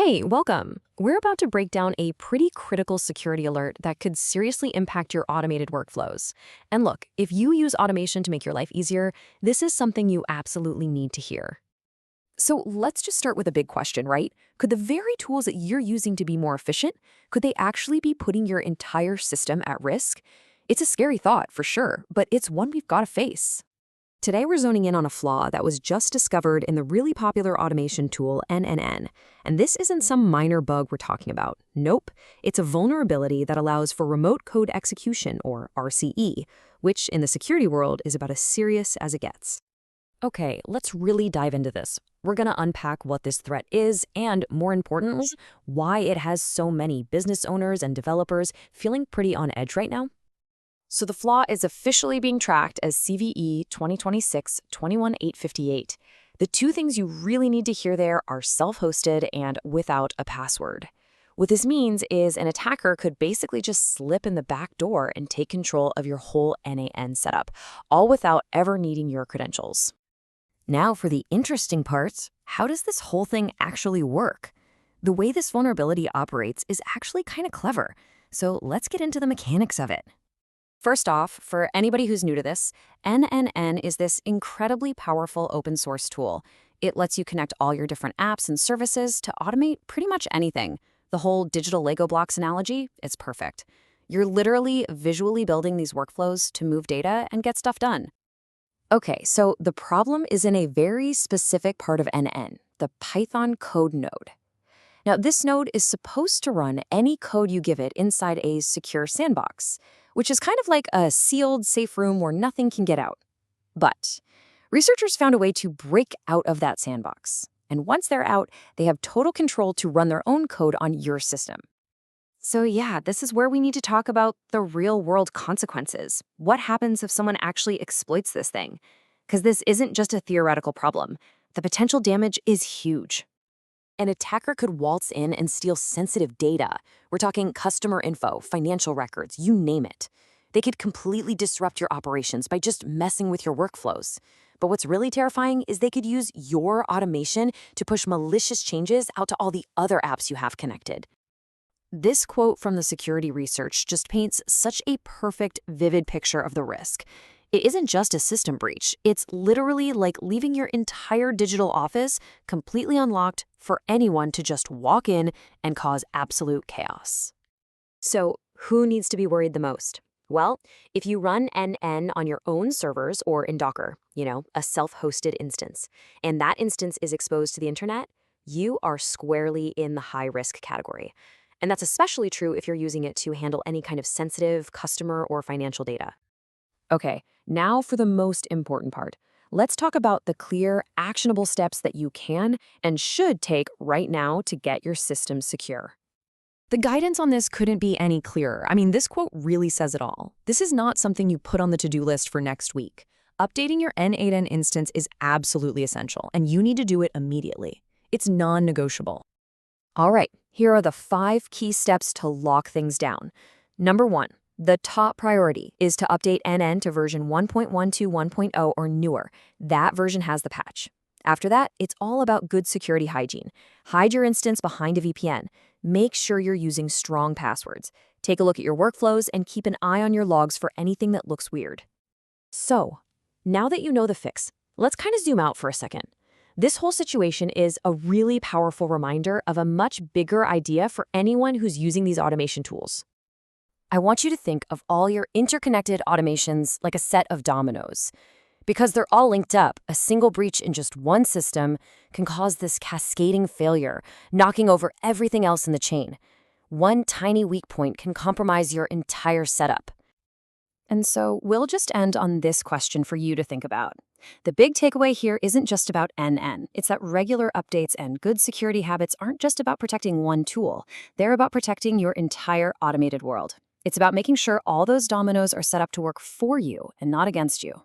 Hey, welcome. We're about to break down a pretty critical security alert that could seriously impact your automated workflows. And look, if you use automation to make your life easier, this is something you absolutely need to hear. So let's just start with a big question, right? Could the very tools that you're using to be more efficient, could they actually be putting your entire system at risk? It's a scary thought, for sure, but it's one we've got to face. Today, we're zoning in on a flaw that was just discovered in the really popular automation tool n8n. And this isn't some minor bug we're talking about. Nope, it's a vulnerability that allows for remote code execution, or RCE, which in the security world is about as serious as it gets. Okay, let's really dive into this. We're going to unpack what this threat is and, more importantly, why it has so many business owners and developers feeling pretty on edge right now. So the flaw is officially being tracked as CVE 2026-21858. The two things you really need to hear there are self-hosted and without a password. What this means is an attacker could basically just slip in the back door and take control of your whole n8n setup, all without ever needing your credentials. Now for the interesting part, how does this whole thing actually work? The way this vulnerability operates is actually kind of clever, so let's get into the mechanics of it. First off, for anybody who's new to this, n8n is this incredibly powerful open source tool. It lets you connect all your different apps and services to automate pretty much anything. The whole digital Lego blocks analogy is perfect. You're literally visually building these workflows to move data and get stuff done. Okay, so the problem is in a very specific part of n8n, the Python code node. Now, this node is supposed to run any code you give it inside a secure sandbox, which is kind of like a sealed, safe room where nothing can get out. But researchers found a way to break out of that sandbox. And once they're out, they have total control to run their own code on your system. So yeah, this is where we need to talk about the real-world consequences. What happens if someone actually exploits this thing? Because this isn't just a theoretical problem. The potential damage is huge. An attacker could waltz in and steal sensitive data. We're talking customer info, financial records, you name it. They could completely disrupt your operations by just messing with your workflows. But what's really terrifying is they could use your automation to push malicious changes out to all the other apps you have connected. This quote from the security research just paints such a perfect, vivid picture of the risk. It isn't just a system breach. It's literally like leaving your entire digital office completely unlocked for anyone to just walk in and cause absolute chaos. So, who needs to be worried the most? Well, if you run n8n on your own servers or in Docker, a self-hosted instance, and that instance is exposed to the internet, you are squarely in the high-risk category. And that's especially true if you're using it to handle any kind of sensitive customer or financial data. Okay, now for the most important part. Let's talk about the clear, actionable steps that you can and should take right now to get your system secure. The guidance on this couldn't be any clearer. I mean, this quote really says it all. This is not something you put on the to-do list for next week. Updating your n8n instance is absolutely essential, and you need to do it immediately. It's non-negotiable. All right, here are the 5 key steps to lock things down. Number 1. The top priority is to update n8n to version 1.12.1.0 or newer. That version has the patch. After that, it's all about good security hygiene. Hide your instance behind a VPN. Make sure you're using strong passwords. Take a look at your workflows and keep an eye on your logs for anything that looks weird. So, now that you know the fix, let's kind of zoom out for a second. This whole situation is a really powerful reminder of a much bigger idea for anyone who's using these automation tools. I want you to think of all your interconnected automations like a set of dominoes. Because they're all linked up, a single breach in just one system can cause this cascading failure, knocking over everything else in the chain. One tiny weak point can compromise your entire setup. And so we'll just end on this question for you to think about. The big takeaway here isn't just about n8n. It's that regular updates and good security habits aren't just about protecting one tool. They're about protecting your entire automated world. It's about making sure all those dominoes are set up to work for you and not against you.